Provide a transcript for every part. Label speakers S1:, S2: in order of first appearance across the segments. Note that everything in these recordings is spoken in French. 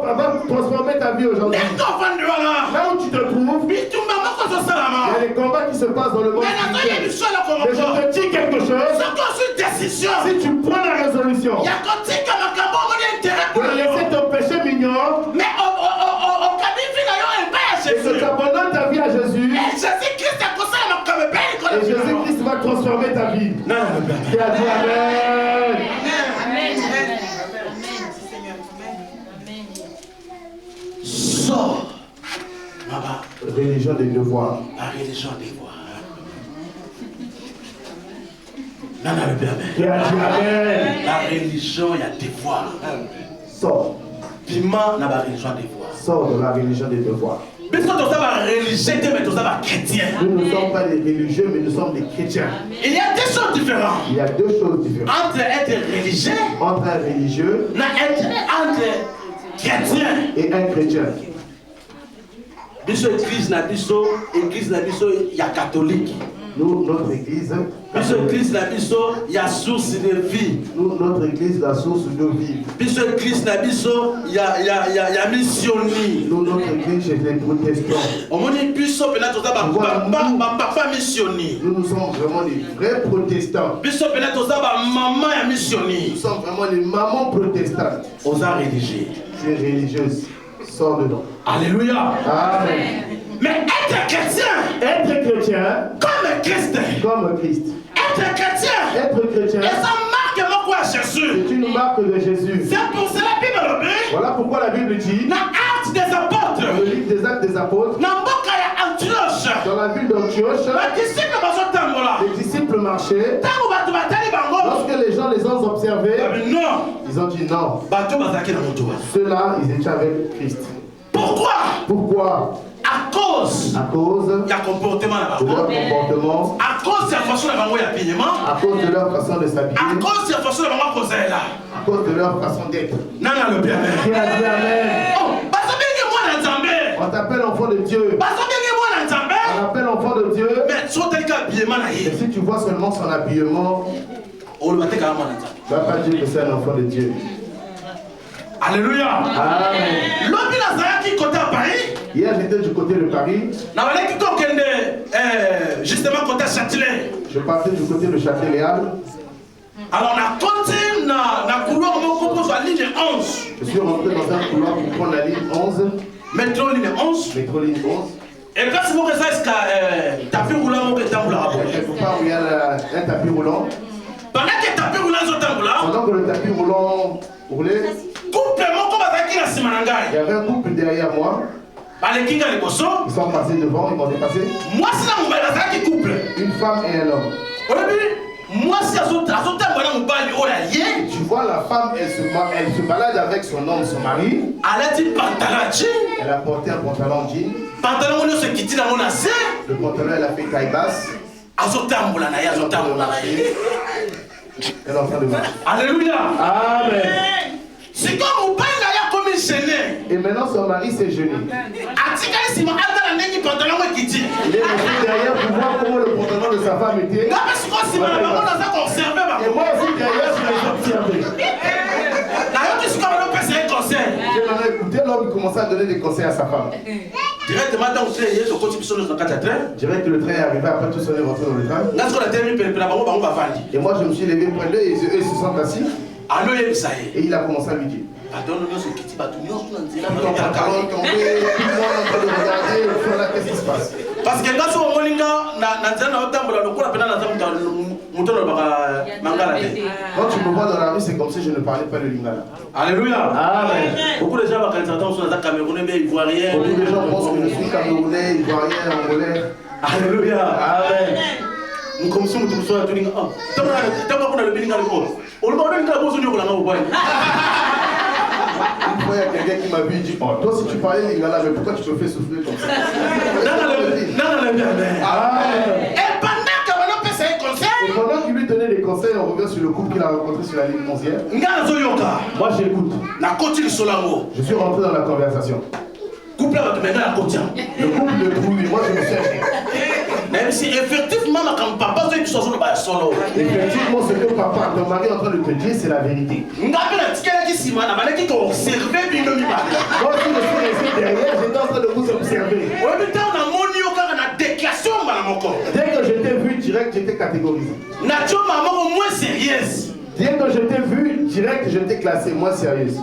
S1: Ça va transformer ta vie aujourd'hui. Là où tu te trouves, il y a des combats qui se passent dans le monde. Mais je te dis quelque chose. Si tu prends la résolution de laisser ton péché mignon et que tu abandonnes ta vie à Jésus, et Jésus-Christ va transformer ta vie. Qui a dit Amen.
S2: Sors.
S1: Religion des devoirs.
S2: La religion des devoirs. Non, non, le Père.
S1: Qui a dit Amen.
S2: La religion, il y a des devoirs.
S1: Sors.
S2: Piment, dans la religion des devoirs.
S1: Sors de la religion des devoirs.
S2: Mais nous sommes religieux, mais nous sommes chrétiens.
S1: Nous ne sommes pas des religieux, mais nous sommes des chrétiens.
S2: Il y a deux choses différentes.
S1: Il y a deux choses différentes.
S2: Entre être religieux,
S1: entre un religieux
S2: entre chrétien
S1: et un chrétien.
S2: Biso église na biso, il y a catholique.
S1: Nous, notre église,
S2: Biso église na biso, il y a source de vie.
S1: Nous, notre église, la source de vie.
S2: Biso église na biso, il y a missionnaire.
S1: Nous, notre église, c'est les protestants.
S2: On m'a dit biso peut-être papa missionnaire.
S1: Nous sommes vraiment des vrais protestants.
S2: Biso peut-être maman ya missionnaire.
S1: Nous sommes vraiment les mamans protestantes.
S2: Aux arts religieux.
S1: Tu es religieuse. Sors dedans.
S2: Alléluia.
S1: Amen.
S2: Mais être chrétien,
S1: comme Christ,
S2: être chrétien, et ça marque moi quoi Jésus.
S1: c'est une marque de Jésus.
S2: C'est pour cela la Bible dit.
S1: Voilà pourquoi la Bible dit
S2: Dans Actes des Apôtres,
S1: dans le livre des Actes des Apôtres, dans la ville d'Antioche, les disciples marchaient. Lorsque les gens les ont observés, ils ont dit non. Ceux-là, ils étaient avec Christ. Pourquoi?
S2: À cause
S1: de leur comportement,
S2: à cause de la façon
S1: à cause de leur façon de s'habiller,
S2: à cause de la façon
S1: à cause de leur façon d'être.
S2: Non, non, le bien.
S1: Qui a dit Amen? On t'appelle enfant de Dieu. On appelle enfant de Dieu. Mais si tu vois seulement son habillement, tu ne vas pas dire que c'est un enfant de Dieu.
S2: Alléluia.
S1: Amen. Hier j'étais du côté de Paris.
S2: Justement côté Châtelet.
S1: Je partais du côté de Châtelet-Léal.
S2: Alors on a continué dans couloir à ligne 11.
S1: Je suis rentré dans un couloir pour prendre la ligne 11.
S2: Métro ligne 11.
S1: Métro ligne 11.
S2: Et quand c'est pour que ça tapis roulant ou que tamboula.
S1: Quelque part où il y a un tapis roulant.
S2: Pendant que le tapis roulant tamboula.
S1: Pendant que le tapis roulant roulait. Il y avait un couple derrière moi. Ils sont passés devant, ils m'ont dépassé. Une femme et un homme. Tu vois la femme, elle se balade avec son homme, son mari. Elle a porté un pantalon jean. Le pantalon, elle a fait taille basse. Elle est en train de marcher. Alléluia. Amen.
S2: C'est comme
S1: et maintenant son mari s'est gêné. Il est resté derrière pour voir comment le pantalon de sa femme était. Et moi aussi derrière je l'ai observé. J'ai maintenant écouté l'homme commençait à donner des conseils à sa femme. Direct que le train est arrivé, après tout seul est rentré dans le train. Et moi je me suis levé près d'eux et eux se sont assis. Et il a commencé à lui dire. Qu'est-ce qui se passe?
S2: Parce que
S1: quand tu me vois dans la rue, c'est comme si je ne parlais pas le lingala.
S2: Alléluia.
S1: Amen.
S2: Beaucoup de gens sont camerounais, mais ivoiriens.
S1: Beaucoup de gens pensent que je suis camerounais, ivoirien, angolais.
S2: Alléluia. Amen. Nous comme si nous sommes tous les gens.
S1: Une fois, il y a quelqu'un qui m'a vu et dit, oh, toi si tu parlais lingala, mais pourquoi tu me fais souffrir comme ça? Et pendant qu'il lui donnait des conseils, on revient sur le couple qu'il a rencontré sur la ligne 11e. Moi j'écoute. Je suis rentré dans la conversation. Le couple de trouille, moi je me suis acheté.
S2: Même si effectivement,
S1: effectivement, ce que papa, ton mari est en train de te dire, c'est la vérité. Dès que je t'ai vu direct, j'étais catégorisé. Dès que je t'ai vu direct, je t'ai classé moins sérieuse.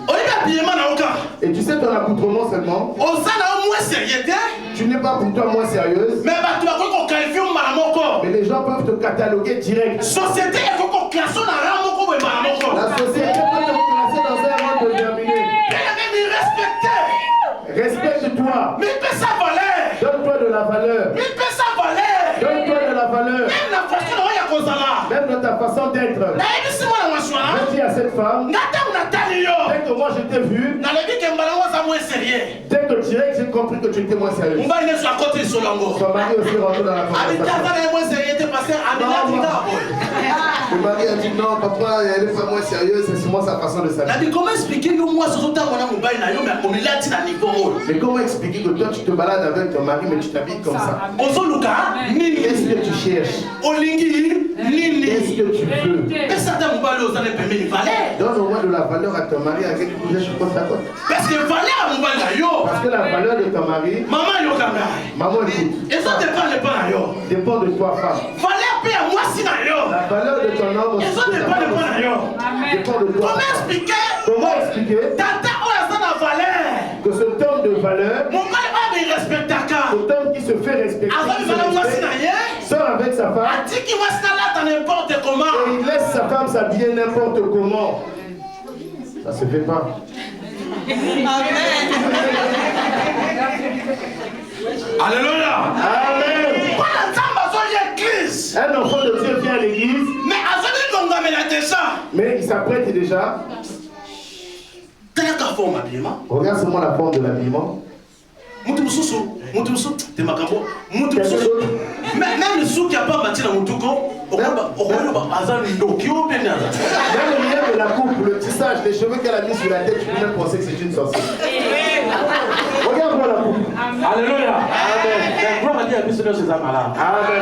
S1: Et tu sais ton accoutrement seulement. Tu n'es pas pour toi moins sérieuse. Mais les gens peuvent te cataloguer direct. La société peut te classer dans un rang déterminé. Respecte-toi. Donne-toi de la valeur. Donne-toi de la valeur. Même dans ta façon d'être. Je dis à cette femme, dès que moi je t'ai vu, dès que direct j'ai compris que tu étais moins sérieux. Son mari aussi rentre dans la conversation. Le mari a dit non, papa, elle est pas moins sérieuse, c'est sûrement sa façon de s'habiller. Mais comment expliquer que toi tu te balades avec ton mari mais tu t'habilles comme ça? Qu'est-ce que tu cherches? Qu'est-ce que tu veux? Donne au moins de la valeur à ton mari avec une couche côte à côte. Parce que la valeur de ton mari, maman écoute, dépend de toi femme. La valeur de ton homme aussi dépend de toi. Comment expliquer que cet homme de valeur, cet homme qui se fait respecter, sort avec sa femme et il laisse sa femme s'habiller n'importe comment? Ça se fait pas.
S2: Alléluia.
S1: Amen. Un enfant de Dieu vient à l'église, mais il s'apprête déjà. Regarde seulement la forme de l'habillement.
S2: Même le sou qui a pas bâti la moutouko,
S1: Même le lien de la coupe, le tissage, les cheveux qu'elle a mis sur la tête, tu peux même penser que c'est une sorcière. Regarde-moi la coupe.
S2: Alléluia.
S1: Amen. Amen.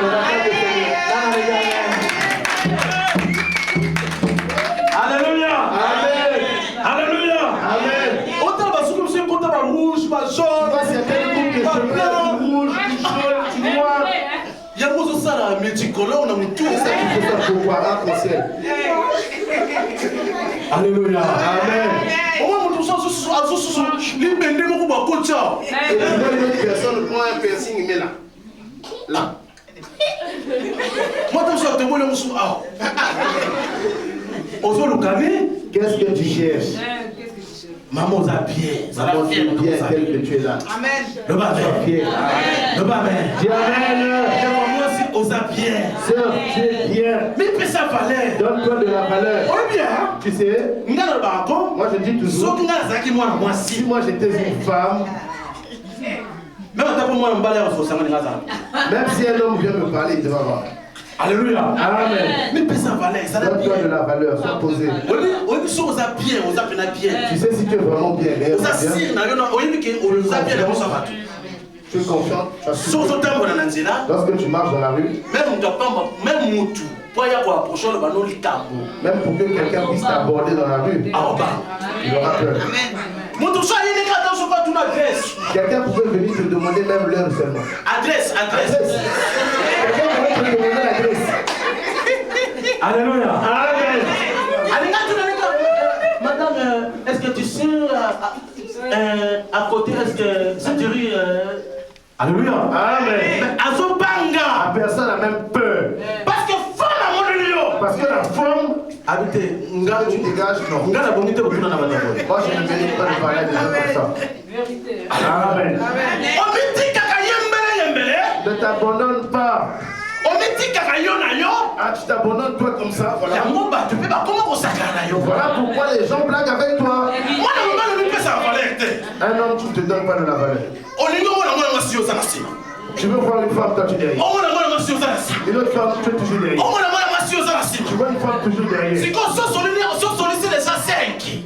S2: Alléluia.
S1: Amen.
S2: Alléluia.
S1: Amen.
S2: Autant de sous comme si on a rouge, ma jaune.
S1: Tu vois, c'est quelle coupe de cheveux, du rouge, du jaune, du noir.
S2: Il y a beaucoup de ça là, médicolore, on a mis tout.
S1: C'est ça qu'il faut faire pour voir arc-en-ciel.
S2: Alléluia.
S1: Amen.
S2: Au moins, on touche à ce les bénis, beaucoup de coach.
S1: Et tu vois une autre personne prend un piercing, il met là. Là.
S2: Moi, tu me te vois le moussou. Ozo le cané.
S1: Qu'est-ce que tu cherches?
S2: Maman, ça bien. Ça va bien,
S1: tel que tu es là.
S2: Amen. Le bas bien. Le bas bien.
S1: Dis amen.
S2: Moi aussi, osa bien.
S1: Sœur, tu es bien.
S2: Mais que ça valait.
S1: Donne-toi de la valeur.
S2: Oui, bien.
S1: Tu sais, moi je dis toujours, si moi j'étais une femme, même si un homme vient me parler, il devrait avoir.
S2: Alléluia.
S1: Amen.
S2: Mais ça valait.
S1: Donne-toi de la valeur, sois posé. Tu sais si tu es vraiment bien, tu es confiant. Lorsque tu marches dans la rue, même pour que quelqu'un puisse t'aborder dans la rue, il aura peur. Quelqu'un pouvait venir te demander même l'heure seulement.
S2: Adresse.
S1: Quelqu'un pouvait te demander l'adresse.
S2: Alléluia.
S1: Amen.
S2: Madame, est-ce que tu sais à côté, est-ce que cette rue... Alléluia.
S1: Amen. La personne a même peur. Parce que la femme,
S2: habité,
S1: tu dégages, non. Moi, je ne mérite pas de parler à des gens comme ça. Amen. Ne t'abandonne pas. Ah, tu t'abandonnes toi comme ça, voilà. Voilà pourquoi les gens blaguent avec toi. Un homme, tu ne te donnes pas de la valeur. Tu veux voir une femme, toi tu es derrière. Une autre femme, tu es toujours derrière. Tu vois une femme toujours derrière.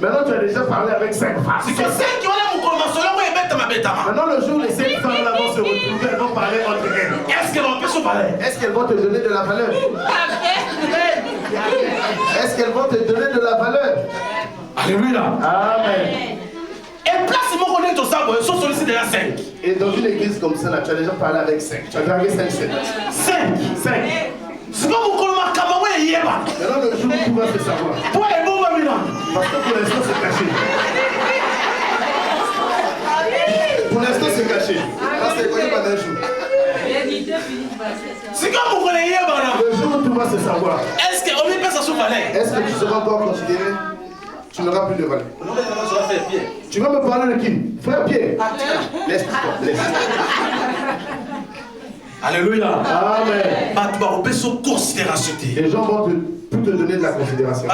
S1: Maintenant tu as déjà parlé avec 5 femmes. Maintenant le jour où les 5 femmes là vont se retrouver, elles vont parler entre elles. Est-ce qu'elles vont te donner de la valeur? Est-ce qu'elles vont te donner de la valeur?
S2: Alléluia.
S1: Amen.
S2: Et place mon collègue
S1: Et dans une église comme ça, là, tu as déjà parlé avec 5. Tu as dragué 5.
S2: 5.
S1: Maintenant, le jour où tu vas te savoir. Parce que pour l'instant, c'est caché. Pour l'instant, c'est caché. Parce que c'est pas d'un jour. Le jour où tu vas se savoir. Est-ce que tu seras encore considéré? Tu n'auras plus de valeur. Tu vas me parler de qui? Frère Pierre. Laisse-toi.
S2: Alléluia.
S1: Amen.
S2: Les
S1: gens vont plus te donner de la considération.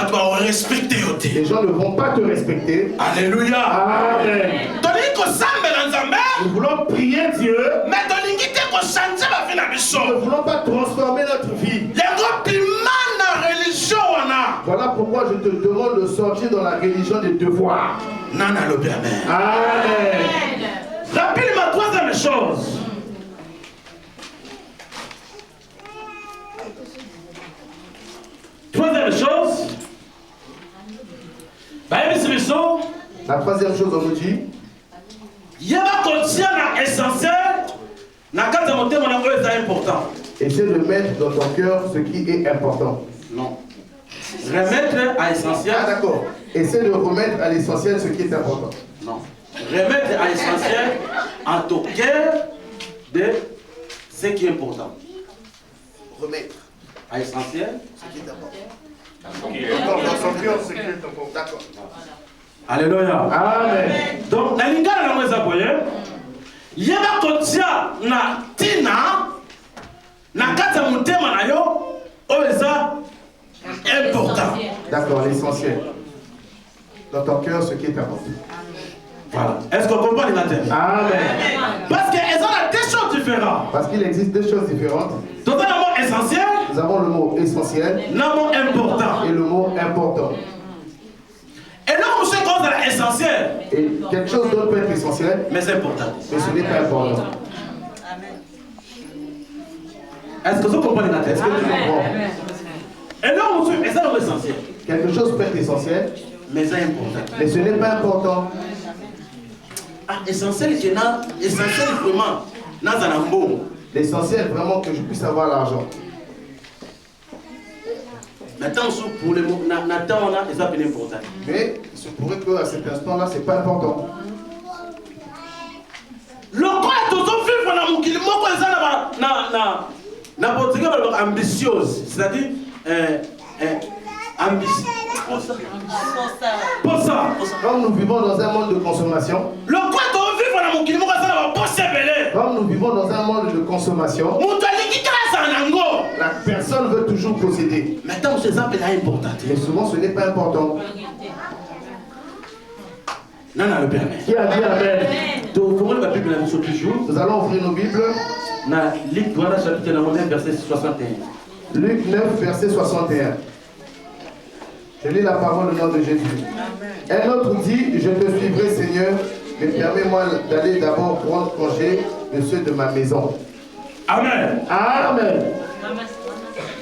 S1: Les gens ne vont pas te respecter.
S2: Alléluia.
S1: Amen. Nous voulons prier Dieu.
S2: Mais
S1: nous ne voulons pas transformer notre vie. Voilà pourquoi je te demande de sortir dans la religion des devoirs.
S2: Amen.
S1: Rapidement, troisième chose. La troisième chose, on nous dit. Essaie de mettre dans ton cœur ce qui est important.
S2: Non. Remettre à l'essentiel.
S1: Ah d'accord. Essaie de remettre à l'essentiel ce qui est important.
S2: Non. Remettre à l'essentiel en ton cœur de ce qui est important.
S1: Remettre
S2: à l'essentiel
S1: ce qui est important. Dans son cœur ce qui est important. D'accord.
S2: Alléluia.
S1: Amen.
S2: Donc, na lingala na mweza boye. Yeba kotia na tina na kata mutema na yo oeza important.
S1: D'accord, l'essentiel. Dans ton cœur, ce qui est important.
S2: Voilà. Est-ce qu'on comprend les matin?
S1: Amen.
S2: Parce qu'ils ont deux choses différentes.
S1: Parce qu'il existe deux choses différentes.
S2: Donc, un mot essentiel.
S1: Nous avons le mot essentiel.
S2: Le mot important.
S1: Et le mot important.
S2: Et là, on sait qu'on est essentiel.
S1: Et quelque chose d'autre peut être essentiel.
S2: Mais c'est important.
S1: Mais ce n'est pas important.
S2: Est-ce que vous comprenez la tête?
S1: Est-ce que tu comprends?
S2: Et là, on sait, mais c'est essentiel.
S1: Quelque chose peut être essentiel.
S2: Mais c'est important.
S1: Mais ce n'est pas important.
S2: Ah, essentiel, c'est essentiel vraiment.
S1: L'essentiel, vraiment, que je puisse avoir l'argent.
S2: Maintenant, pour les mots, Nathan, on a des appels importants.
S1: Mais il se pourrait qu'à cet instant-là, ce n'est pas important.
S2: Le corps est toujours vivre dans mon qu'il mot ambitieuse, c'est-à-dire
S1: Comme nous vivons dans un monde de consommation.
S2: Le corps est toujours vivre dans mon qu'il mot
S1: Comme nous vivons dans un monde de consommation. La personne veut toujours posséder.
S2: Maintenant, ces appels sont importants.
S1: Mais souvent, ce n'est pas important.
S2: Non, le Père.
S1: Qui a dit Amen?
S2: Nous
S1: allons ouvrir nos Bibles.
S2: Luc 9, verset 61.
S1: Luc 9, verset 61. Je lis la parole au nom de Jésus. Un autre dit, je te suivrai Seigneur, mais permets-moi d'aller d'abord prendre congé de ceux de ma maison.
S2: Amen.
S1: Amen.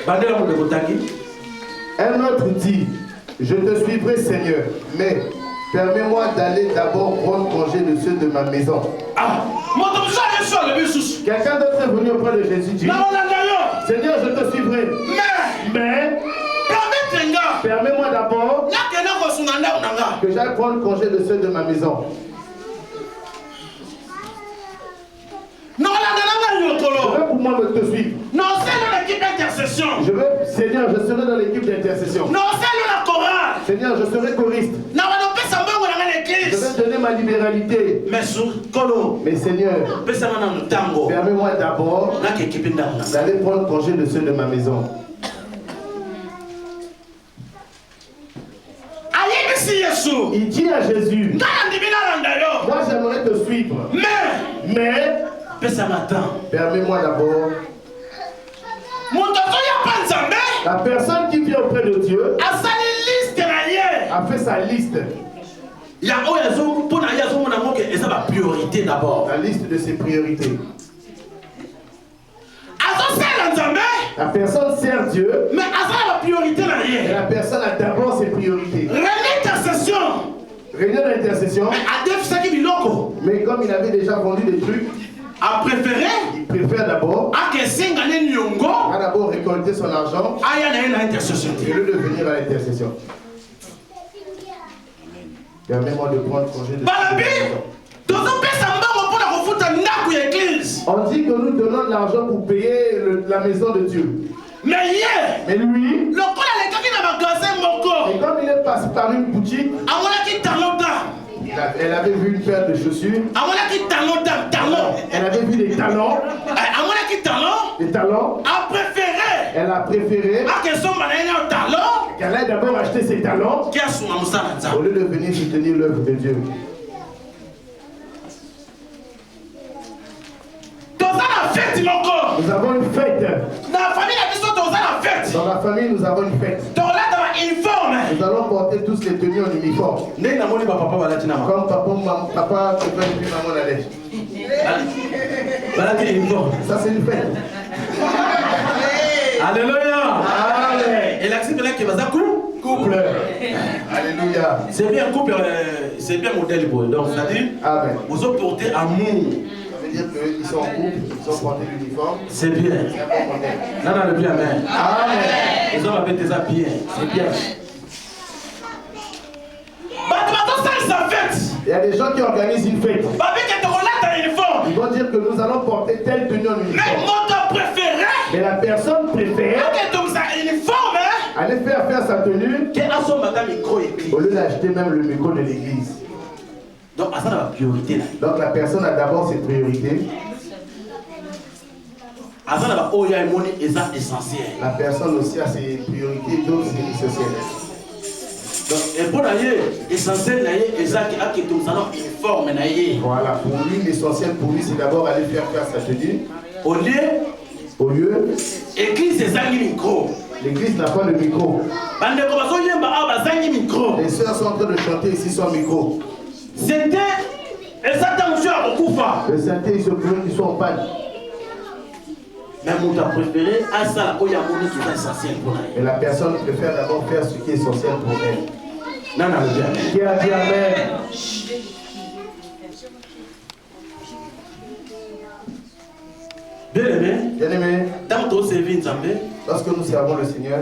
S1: Un autre dit, je te suivrai Seigneur, mais permets-moi d'aller d'abord prendre congé de ceux de ma maison.
S2: Ah.
S1: Quelqu'un d'autre est venu auprès de Jésus dit, Seigneur, je te suivrai, mais permets-moi d'abord que j'aille prendre congé de ceux de ma maison.
S2: Non,
S1: je veux pour moi te suivre.
S2: Non, c'est dans l'équipe d'intercession.
S1: Je veux, Seigneur, je serai dans l'équipe d'intercession.
S2: Non, c'est dans la chorale.
S1: Seigneur, je serai choriste.
S2: Non,
S1: je vais donner ma libéralité. Mais Seigneur, permets-moi d'abord d'aller prendre congé de ceux de ma maison. Il dit à Jésus, moi j'aimerais te suivre. Mais permets-moi d'abord. La personne qui vient auprès de Dieu a fait sa liste. La liste de ses priorités. La personne sert Dieu,
S2: mais
S1: et la personne a d'abord ses priorités. Réunion d'intercession. Mais comme il avait déjà vendu des trucs, il préfère d'abord récolter son argent et le devenir à l'intercession. Permets-moi de prendre congé de on dit que nous donnons de l'argent pour payer la maison de Dieu. Mais lui, et comme il est passé par une boutique, elle avait vu une paire de chaussures. Elle avait vu des talons. Des talons. Elle a préféré qu'elle aille d'abord acheter ses talons au lieu de venir soutenir l'œuvre de Dieu. Nous avons une fête. Dans la famille, nous avons une fête. Nous allons porter tous les tenues en uniforme. Comme papa te fait depuis maman la lèche. Ça, c'est une fête.
S2: Alléluia.
S1: Amen.
S2: Et l'accident qui va ça couple.
S1: Alléluia.
S2: C'est bien couple, c'est bien modèle pour eux. Donc, c'est-à-dire, vous ont porté amour.
S1: Dire qu'ils sont en couple, ils ont porté l'uniforme.
S2: C'est bien. Non, le bien, amen.
S1: Amen.
S2: Ils ont avec des habits. C'est bien.
S1: Il y a des gens qui organisent une fête. Ils vont dire que nous allons porter telle tenue en uniforme. Mais la personne préfère aller faire sa tenue au lieu d'acheter même le micro de l'église.
S2: Donc
S1: la personne a d'abord ses priorités. La personne aussi a ses priorités, d'autres c'est essentiel.
S2: Et pour l'essentiel,
S1: voilà, pour lui, l'essentiel pour lui, c'est d'abord aller faire sa tenue. Au lieu, l'église n'a pas le micro. Les soeurs sont en train de chanter ici sans micro.
S2: C'était exactement
S1: le synthé, il se plaint qu'ils sont en panne.
S2: Mais mon préféré, essentiel pour elle.
S1: Et la personne préfère d'abord faire ce qui est essentiel pour elle.
S2: Non,
S1: qui a dit amen? Bien-aimé, lorsque nous servons le Seigneur,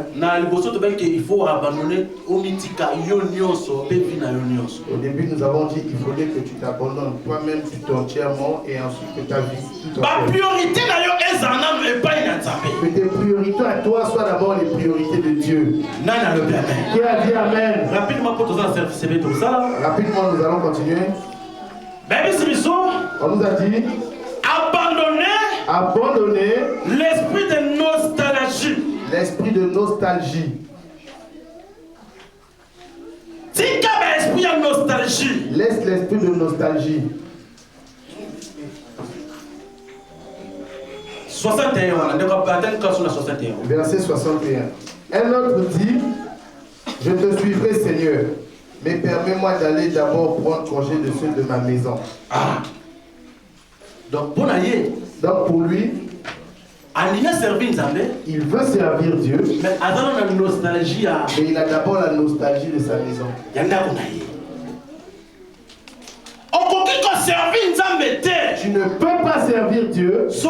S2: il faut abandonner au
S1: début nous avons dit qu'il fallait que tu t'abandonnes toi-même tout entièrement et ensuite que ta vie tout entièrement. Que tes priorités à toi soient d'abord les priorités de Dieu. Qui a dit amen?
S2: Rapidement,
S1: nous allons continuer. On nous a dit abandonner
S2: l'esprit de nostalgie.
S1: L'esprit de nostalgie. Laisse l'esprit de nostalgie.
S2: 61.
S1: Verset 61. Un autre dit, je te suivrai Seigneur, mais permets-moi d'aller d'abord prendre congé de ceux de ma maison.
S2: Donc
S1: pour lui, il veut servir Dieu,
S2: mais
S1: il a d'abord la nostalgie de sa maison. Tu ne peux pas servir Dieu si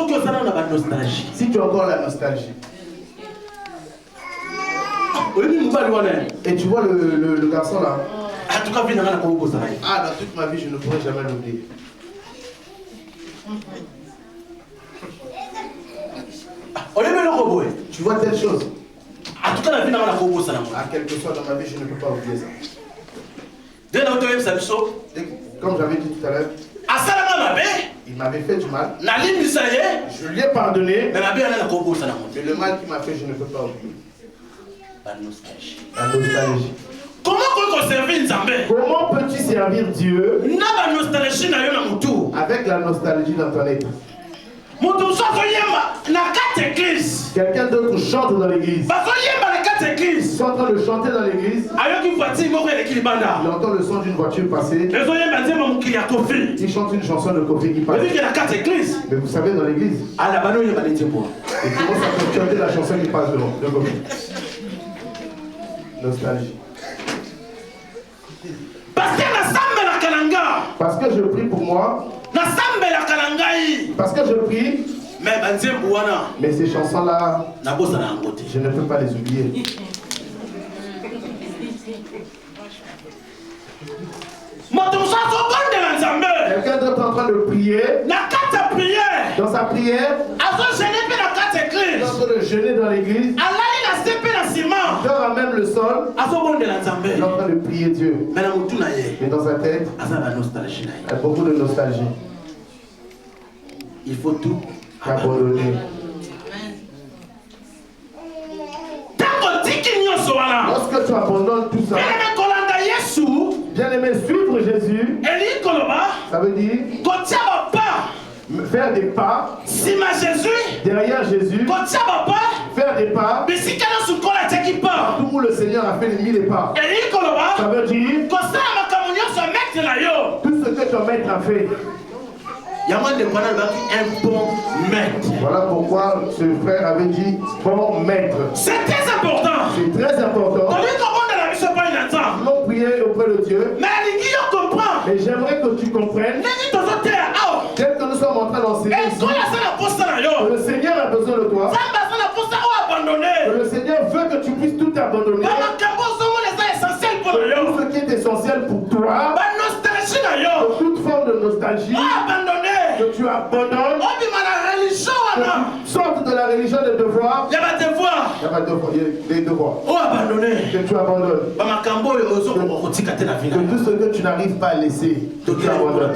S1: tu as encore la nostalgie. Et tu vois le garçon là. Dans toute ma vie, je ne pourrai jamais l'oublier. Tu vois telle chose. À quel que soit dans ma vie, je ne peux pas oublier ça. Comme j'avais dit tout à l'heure, il m'avait fait du mal. Je lui ai pardonné. Mais le mal qu'il m'a fait, je ne peux pas oublier. La nostalgie. Comment peux-tu servir Dieu avec la nostalgie dans ton être? Quelqu'un d'autre chante dans l'église. Ils sont en train de chanter dans l'église. Il entend le son d'une voiture passer. Il chante une chanson de Kofi qui passe. Mais vous savez, dans l'église, il commence à chanter la chanson qui passe de Kofi. Nostalgie. Parce que je prie pour moi. Parce que je prie. Mais ces chansons-là, je ne peux pas les oublier. Quelqu'un d'autre est en train de prier. Dans sa prière, il est en train de jeûner dans l'église. Il dort à même le sol. Il est en train de prier Dieu. Mais dans sa tête, il y a beaucoup de nostalgie.
S2: Il faut tout
S1: abandonner. Lorsque tu abandonnes tout ça, bien aimé, suivre Jésus, ça veut dire faire des pas derrière Jésus, faire des pas partout où le Seigneur a fait les pas. Ça veut dire tout ce que ton maître a fait.
S2: Un bon maître.
S1: Voilà pourquoi ce frère avait dit bon maître.
S2: C'est très important.
S1: C'est très important. Nous allons prier auprès de Dieu. Mais j'aimerais que tu comprennes. Tel que nous sommes en train d'enseigner ici, que le Seigneur a besoin de toi. Que le Seigneur veut que tu puisses tout abandonner. Tout ce qui est essentiel pour toi. De toute forme de nostalgie. Que tu abandonnes. Que tu sortes de la religion des devoirs. Il y a pas de devoirs. Il y a pas de devoirs. Il y a des devoirs. Que tu abandonnes. Que tout ce que tu n'arrives pas à laisser. Que tu abandonnes.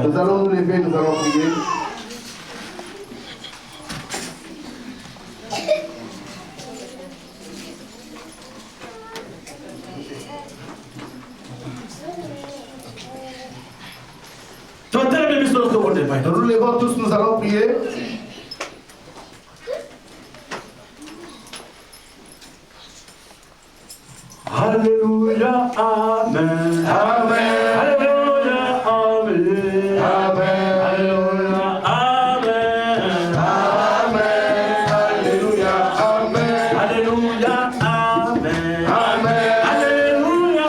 S1: Nous allons nous lever, nous allons prier. Nous nous levons tous, nous allons prier.
S2: Alléluia, Amen. Amen. Alléluia, Amen. Amen. Alléluia, Amen.
S1: Amen. Alléluia, Amen.
S2: Alléluia, Amen. Amen. Alléluia,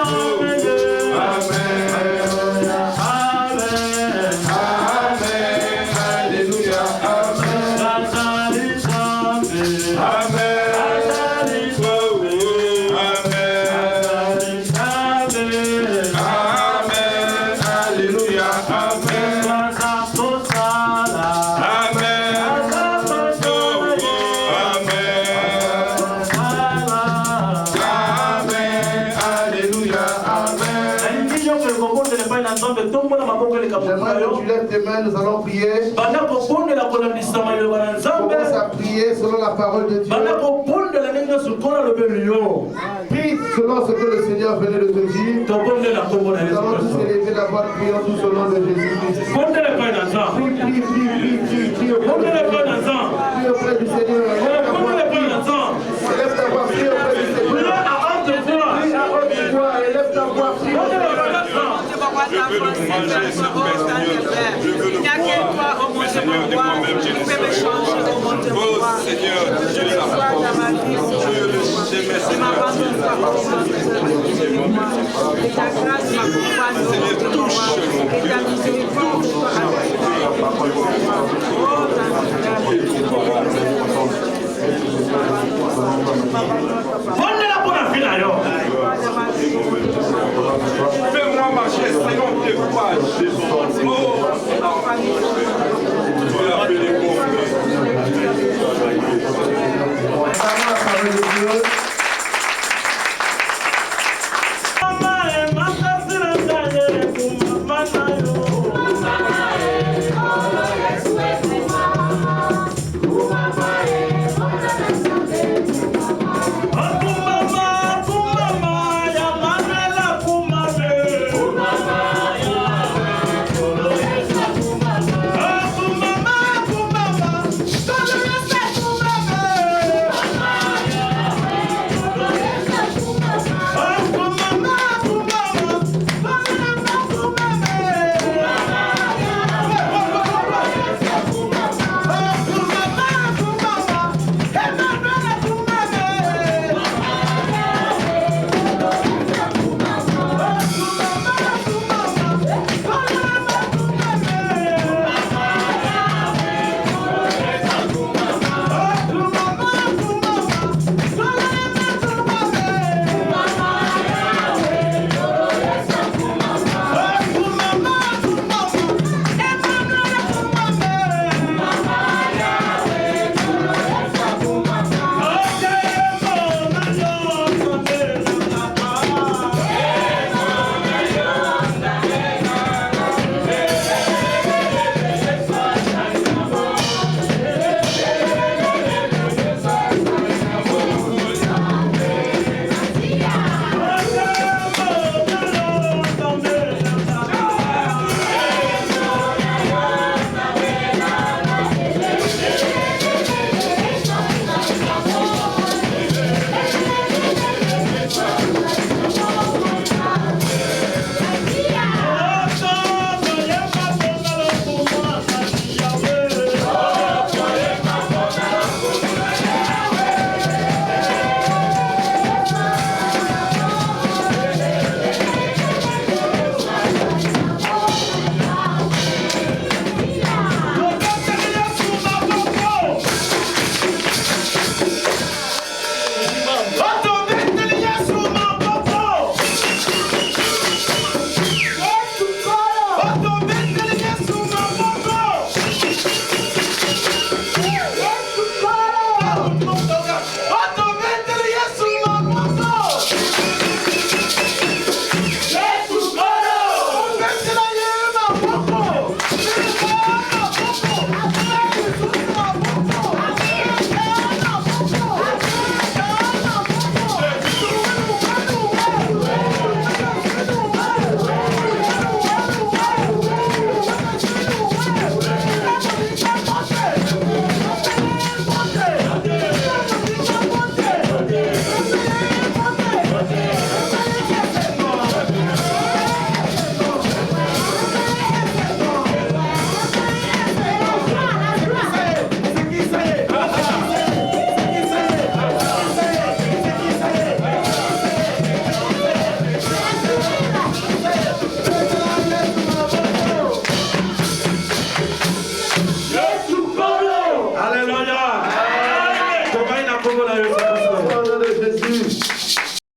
S1: J'aimerais que tu lèves tes mains, nous allons prier. Commence à prier selon la parole de Dieu. Prie selon ce que le Seigneur venait de te dire. Nous allons tous élever la voix, prions tous au nom de Jésus-Christ. Prie auprès du Seigneur. Élève ta voix, prie auprès du Seigneur. Élève ta voix, prie auprès du Seigneur.
S3: Il n'y a que toi, oh mon Dieu, mon roi, qui peux me changer, oh mon Dieu, mon roi.
S4: Seigneur,
S3: Je veux voir dans ma vie, oh mon Dieu, je m'abandonne pas, oh mon Dieu, et ta grâce m'accompagne, oh mon Dieu, mon roi, et ta miséricorde